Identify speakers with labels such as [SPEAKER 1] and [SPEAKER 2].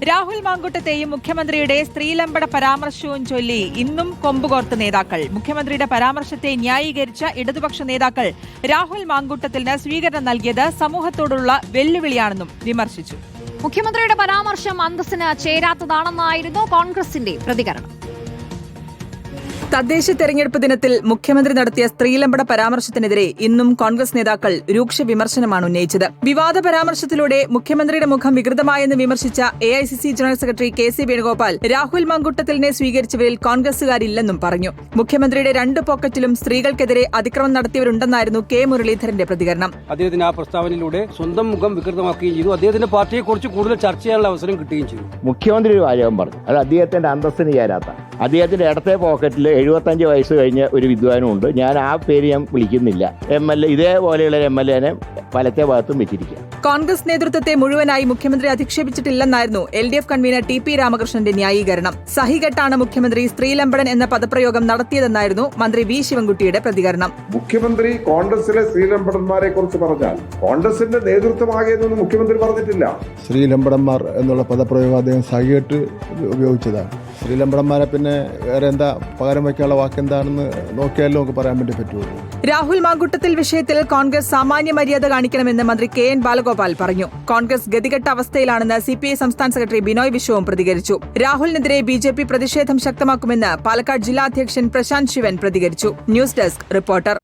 [SPEAKER 1] രാഹുൽ മാങ്കൂട്ടത്തെയും മുഖ്യമന്ത്രിയുടെ സ്ത്രീലമ്പട പരാമർശവും ചൊല്ലി ഇന്നും കൊമ്പുകോർത്ത് നേതാക്കൾ. മുഖ്യമന്ത്രിയുടെ പരാമർശത്തെ ന്യായീകരിച്ച ഇടതുപക്ഷ നേതാക്കൾ രാഹുൽ മാങ്കൂട്ടത്തിന് സ്വീകരണം നൽകിയത് സമൂഹത്തോടുള്ള വെല്ലുവിളിയാണെന്നും വിമർശിച്ചു.
[SPEAKER 2] മുഖ്യമന്ത്രിയുടെ പരാമർശം അന്തസ്സിന് ചേരാത്തതാണെന്നായിരുന്നു കോൺഗ്രസിന്റെ പ്രതികരണം.
[SPEAKER 1] തദ്ദേശ തെരഞ്ഞെടുപ്പ് ദിനത്തിൽ മുഖ്യമന്ത്രി നടത്തിയ സ്ത്രീലമ്പട പരാമർശത്തിനെതിരെ ഇന്നും കോൺഗ്രസ് നേതാക്കൾ രൂക്ഷ വിമർശനമാണ് ഉന്നയിച്ചത്. വിവാദ പരാമർശത്തിലൂടെ മുഖ്യമന്ത്രിയുടെ മുഖം വികൃതമായെന്ന് വിമർശിച്ച AICC general secretary KC Venugopal Rahul മാങ്കൂട്ടത്തിലിനെ സ്വീകരിച്ചവരിൽ കോൺഗ്രസുകാരില്ലെന്നും പറഞ്ഞു. മുഖ്യമന്ത്രിയുടെ രണ്ട് പോക്കറ്റിലും സ്ത്രീകൾക്കെതിരെ അതിക്രമം നടത്തിയവരുണ്ടെന്നായിരുന്നു K മുരളീധരന്റെ പ്രതികരണം.
[SPEAKER 3] അദ്ദേഹത്തിന് ആ പ്രസ്താവനയിലൂടെ സ്വന്തം മുഖം വികൃതമാക്കുകയും ചെയ്തു. അദ്ദേഹത്തിന്റെ പാർട്ടിയെക്കുറിച്ച് കൂടുതൽ ചർച്ച ചെയ്യാനുള്ള അവസരം കിട്ടുകയും ചെയ്തു.
[SPEAKER 4] മുഖ്യമന്ത്രി ഒരു വാചകം പറഞ്ഞു, അത് അദ്ദേഹത്തിന്റെ അന്തസ്സിന് ചേരാത്ത. അദ്ദേഹത്തിന്റെ ഇടത്തെ പോക്കറ്റിൽ 75 വയസ്സ് കഴിഞ്ഞ ഒരു വിദ്വാനുമുണ്ട്. ഞാൻ ആ പേര് ഞാൻ വിളിക്കുന്നില്ല. MLA ഇതേപോലെയുള്ള MLA പലത്തെ ഭാഗത്തും വെച്ചിരിക്കുക.
[SPEAKER 1] കോൺഗ്രസ് നേതൃത്വത്തെ മുഴുവനായി മുഖ്യമന്ത്രി അധിക്ഷേപിച്ചിട്ടില്ലെന്നായിരുന്നു LDF കൺവീനർ TP രാമകൃഷ്ണന്റെ ന്യായീകരണം. സഹികെട്ടാണ് മുഖ്യമന്ത്രി സ്ത്രീലമ്പടൻ എന്ന പദപ്രയോഗം നടത്തിയതെന്നായിരുന്നു മന്ത്രി V ശിവൻകുട്ടിയുടെ പ്രതികരണം.
[SPEAKER 5] മുഖ്യമന്ത്രി കോൺഗ്രസിലെ സ്ത്രീലമ്പടന്മാരെ കുറിച്ച് പറഞ്ഞാൽ കോൺഗ്രസിന്റെ നേതൃത്വമാകിയെന്നൊന്നും മുഖ്യമന്ത്രി പറഞ്ഞിട്ടില്ല.
[SPEAKER 6] സ്ത്രീലമ്പടന്മാർ എന്നുള്ള പദപ്രയോഗം അദ്ദേഹം സഹികെട്ട് ഉപയോഗിച്ചതാണ്. സ്ത്രീലമ്പടന്മാരെ പിന്നെ വേറെ എന്താ പകരം വയ്ക്കാനുള്ള വാക്കെന്താണെന്ന് നോക്കിയാലും നമുക്ക് പറയാൻ വേണ്ടി പറ്റുള്ളൂ.
[SPEAKER 1] രാഹുൽ മാങ്കൂട്ടത്തിൽ വിഷയത്തിൽ കോൺഗ്രസ് സാമാന്യ മര്യാദ കാണിക്കണമെന്ന് മന്ത്രി KN ബാലഗോപാൽ പറഞ്ഞു. കോൺഗ്രസ് ഗതികെട്ട അവസ്ഥയിലാണെന്ന് CPI സംസ്ഥാന സെക്രട്ടറി ബിനോയ് വിശ്വവും പ്രതികരിച്ചു. രാഹുലിനെതിരെ BJP പ്രതിഷേധം ശക്തമാക്കുമെന്ന് പാലക്കാട് ജില്ലാ അധ്യക്ഷൻ പ്രശാന്ത് ശിവൻ പ്രതികരിച്ചു. News desk reporter.